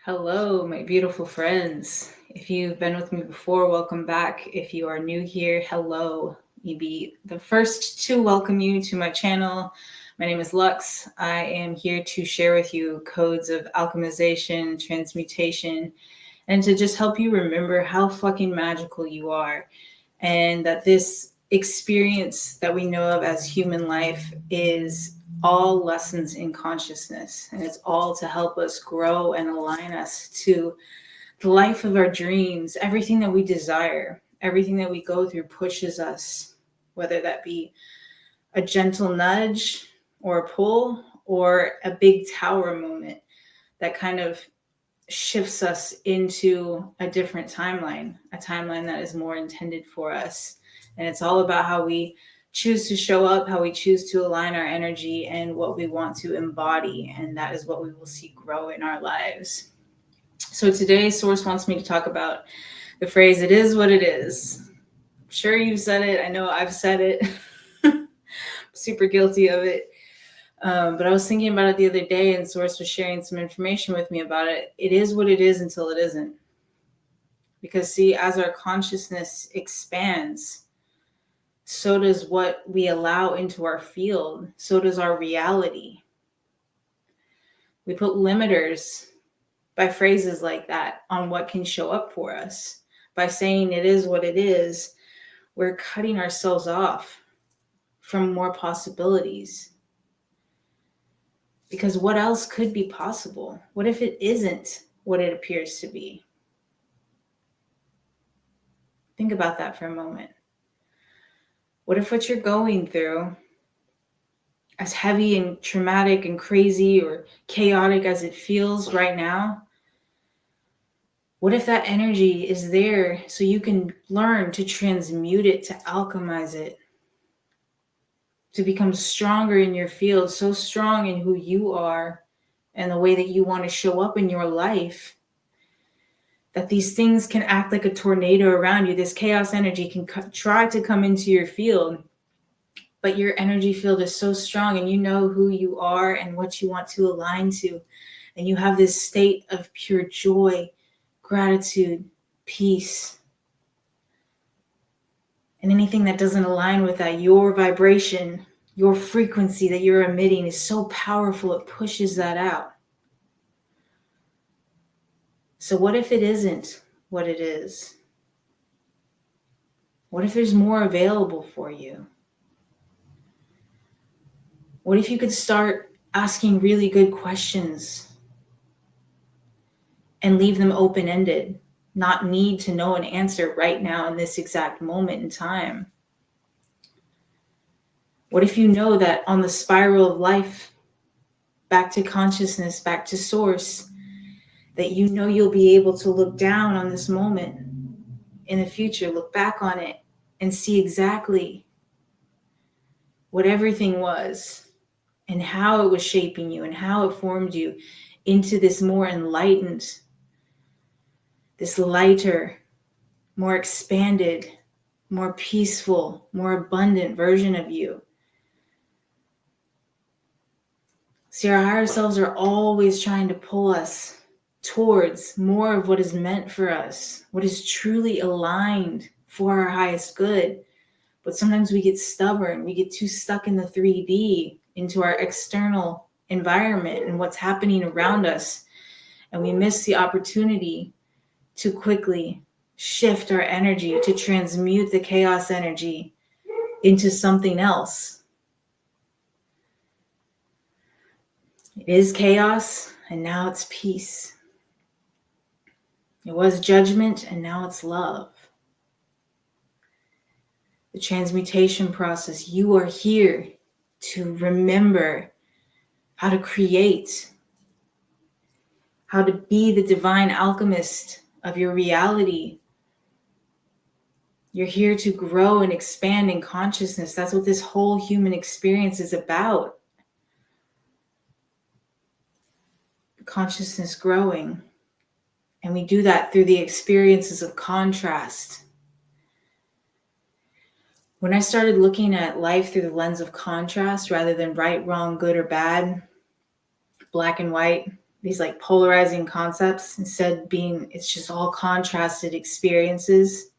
Hello, my beautiful friends. If you've been with me before, welcome back. If you are new here, hello. You'd be the first to welcome you to my channel. My name is Lux. I am here to share with you codes of alchemization, transmutation, and to just help you remember how fucking magical you are. And that this experience that we know of as human life is all lessons in consciousness, and it's all to help us grow and align us to the life of our dreams. Everything that we desire, everything that we go through pushes us, whether that be a gentle nudge or a pull or a big tower moment that kind of shifts us into a different timeline, a timeline that is more intended for us. And it's all about how we choose to show up, how we choose to align our energy, and what we want to embody. And that is what we will see grow in our lives. So today, Source wants me to talk about the phrase, "It is what it is." I'm sure you've said it. I know I've said it. Super guilty of it. But I was thinking about it the other day, and Source was sharing some information with me about it. It is what it is until it isn't. Because see, as our consciousness expands, so does what we allow into our field. So does our reality. We put limiters by phrases like that on what can show up for us. By saying it is what it is, we're cutting ourselves off from more possibilities. Because what else could be possible? What if it isn't what it appears to be? Think about that for a moment. What if what you're going through, as heavy and traumatic and crazy or chaotic as it feels right now, what if that energy is there so you can learn to transmute it, to alchemize it, to become stronger in your field, so strong in who you are and the way that you want to show up in your life, that these things can act like a tornado around you. This chaos energy can try to come into your field, but your energy field is so strong and you know who you are and what you want to align to. And you have this state of pure joy, gratitude, peace. And anything that doesn't align with that, your vibration, your frequency that you're emitting is so powerful, it pushes that out. So what if it isn't what it is? What if there's more available for you? What if you could start asking really good questions and leave them open-ended, not need to know an answer right now in this exact moment in time? What if you know that on the spiral of life, back to consciousness, back to source, that you know you'll be able to look down on this moment in the future, look back on it and see exactly what everything was and how it was shaping you and how it formed you into this more enlightened, this lighter, more expanded, more peaceful, more abundant version of you. See, our higher selves are always trying to pull us towards more of what is meant for us, what is truly aligned for our highest good. But sometimes we get stubborn, we get too stuck in the 3D, into our external environment and what's happening around us. And we miss the opportunity to quickly shift our energy, to transmute the chaos energy into something else. It is chaos, and now it's peace. It was judgment, and now it's love. The transmutation process, you are here to remember how to create, how to be the divine alchemist of your reality. You're here to grow and expand in consciousness. That's what this whole human experience is about. Consciousness growing. And we do that through the experiences of contrast. When I started looking at life through the lens of contrast rather than right, wrong, good or bad, black and white, these like polarizing concepts, instead being it's just all contrasted experiences,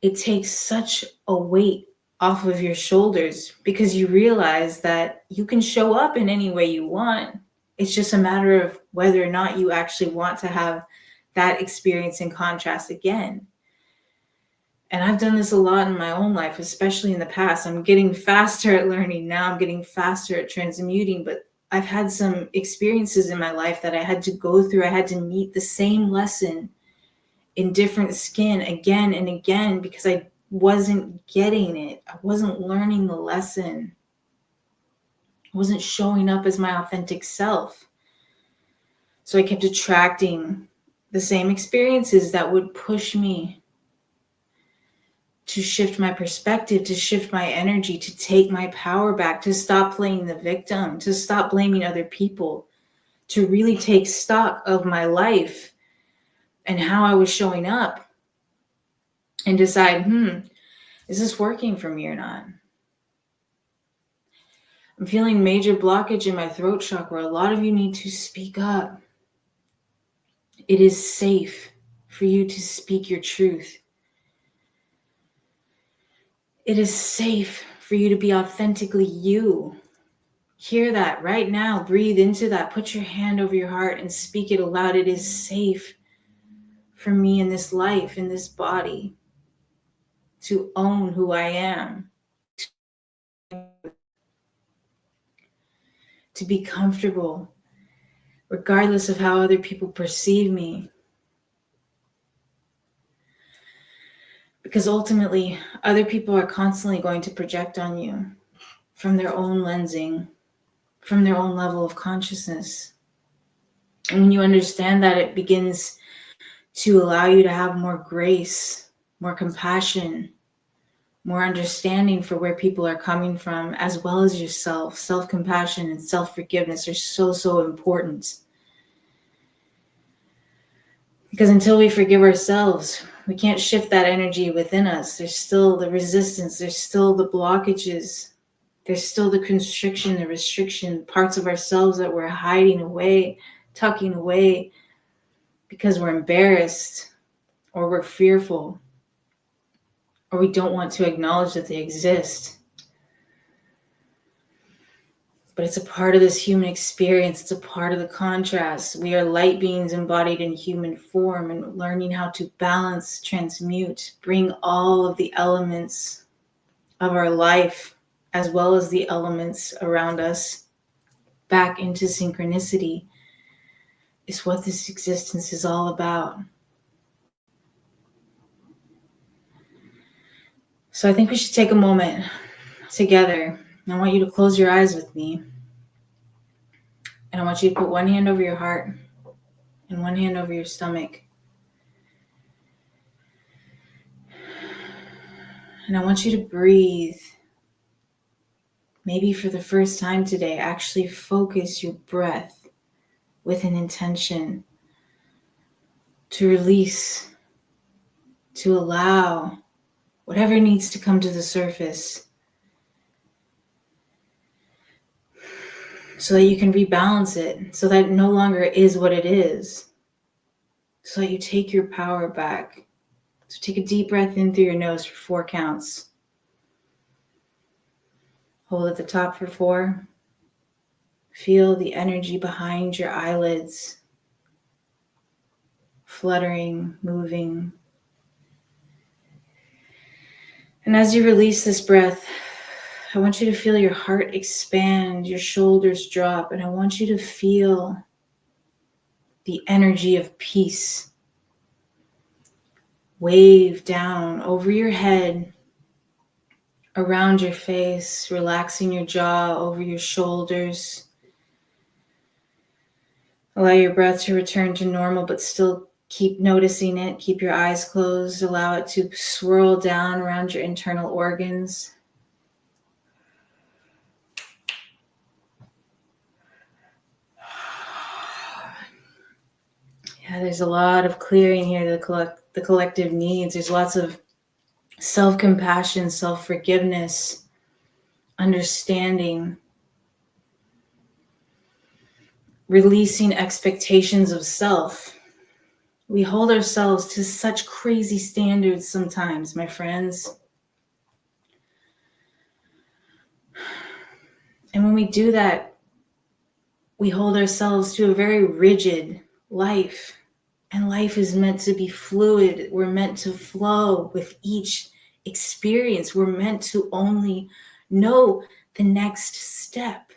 it takes such a weight off of your shoulders because you realize that you can show up in any way you want. It's just a matter of whether or not you actually want to have that experience in contrast again. And I've done this a lot in my own life, especially in the past. I'm getting faster at learning now. I'm getting faster at transmuting, but I've had some experiences in my life that I had to go through. I had to meet the same lesson in different skin again and again because I wasn't getting it. I wasn't learning the lesson. I wasn't showing up as my authentic self. So I kept attracting the same experiences that would push me to shift my perspective, to shift my energy, to take my power back, to stop playing the victim, to stop blaming other people, to really take stock of my life and how I was showing up and decide, is this working for me or not? I'm feeling major blockage in my throat chakra. A lot of you need to speak up. It is safe for you to speak your truth. It is safe for you to be authentically you. Hear that right now. Breathe into that. Put your hand over your heart and speak it aloud. It is safe for me in this life, in this body, to own who I am, to be comfortable, regardless of how other people perceive me. Because ultimately, other people are constantly going to project on you from their own lensing, from their own level of consciousness. And when you understand that, it begins to allow you to have more grace, more compassion, more understanding for where people are coming from, as well as yourself. Self-compassion and self-forgiveness are so, so important. Because until we forgive ourselves, we can't shift that energy within us. There's still the resistance. There's still the blockages. There's still the constriction, the restriction, parts of ourselves that we're hiding away, tucking away because we're embarrassed or we're fearful or we don't want to acknowledge that they exist. But it's a part of this human experience. It's a part of the contrast. We are light beings embodied in human form, and learning how to balance, transmute, bring all of the elements of our life, as well as the elements around us, back into synchronicity is what this existence is all about. So I think we should take a moment together. I want you to close your eyes with me. And I want you to put one hand over your heart and one hand over your stomach. And I want you to breathe. Maybe for the first time today, actually focus your breath with an intention to release, to allow whatever needs to come to the surface so that you can rebalance it, so that it no longer is what it is, so that you take your power back. So take a deep breath in through your nose for 4 counts. Hold at the top for 4. Feel the energy behind your eyelids, fluttering, moving. And as you release this breath, I want you to feel your heart expand, your shoulders drop, and I want you to feel the energy of peace wave down over your head, around your face, relaxing your jaw, over your shoulders. Allow your breath to return to normal, but still keep noticing it. Keep your eyes closed. Allow it to swirl down around your internal organs. Yeah, there's a lot of clearing here, the collective needs. There's lots of self-compassion, self-forgiveness, understanding. releasing expectations of self. We hold ourselves to such crazy standards sometimes, my friends. And when we do that, we hold ourselves to a very rigid life. And life is meant to be fluid. We're meant to flow with each experience. We're meant to only know the next step.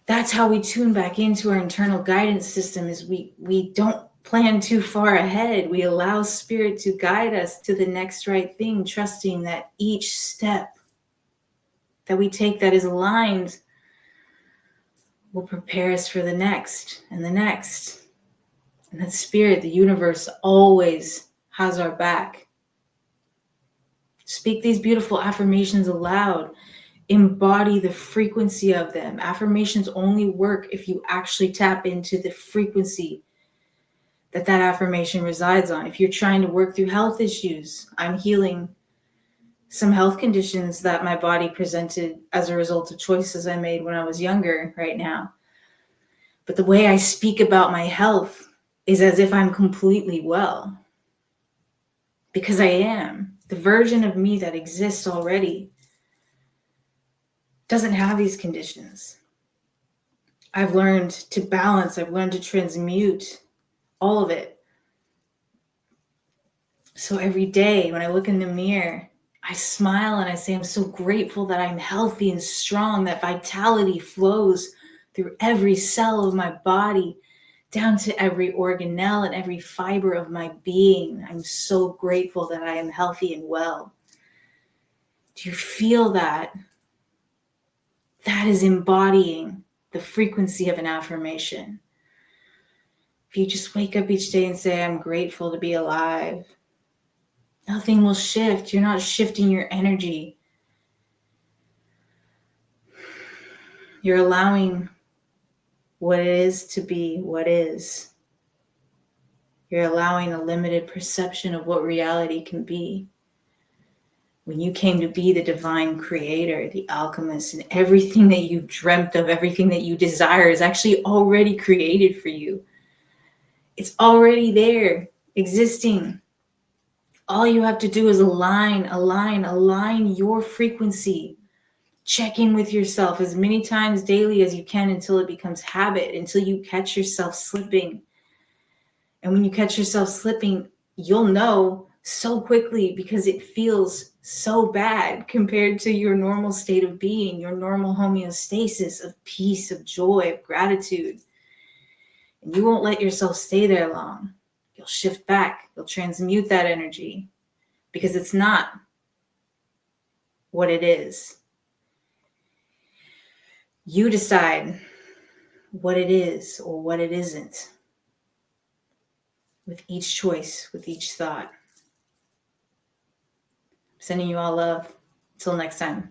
That's how we tune back into our internal guidance system, is we don't plan too far ahead. We allow spirit to guide us to the next right thing, trusting that each step that we take that is aligned will prepare us for the next and the next. And that spirit, the universe, always has our back. Speak these beautiful affirmations aloud. Embody the frequency of them. Affirmations only work if you actually tap into the frequency that affirmation resides on. If you're trying to work through health issues, I'm healing some health conditions that my body presented as a result of choices I made when I was younger right now. But the way I speak about my health is as if I'm completely well. Because I am. The version of me that exists already doesn't have these conditions. I've learned to balance. I've learned to transmute all of it. So every day when I look in the mirror, I smile and I say, I'm so grateful that I'm healthy and strong, that vitality flows through every cell of my body, down to every organelle and every fiber of my being. I'm so grateful that I am healthy and well. Do you feel that? That is embodying the frequency of an affirmation. If you just wake up each day and say, I'm grateful to be alive, nothing will shift. You're not shifting your energy. You're allowing what it is to be what is. You're allowing a limited perception of what reality can be. When you came to be the divine creator, the alchemist, and everything that you dreamt of, everything that you desire is actually already created for you. It's already there, existing. All you have to do is align your frequency. Check in with yourself as many times daily as you can until it becomes habit, until you catch yourself slipping. And when you catch yourself slipping, you'll know so quickly, because it feels so bad compared to your normal state of being, your normal homeostasis of peace, of joy, of gratitude. And you won't let yourself stay there long. You'll shift back. You'll transmute that energy, because it's not what it is. You decide what it is or what it isn't with each choice, with each thought. Sending you all love. Till next time.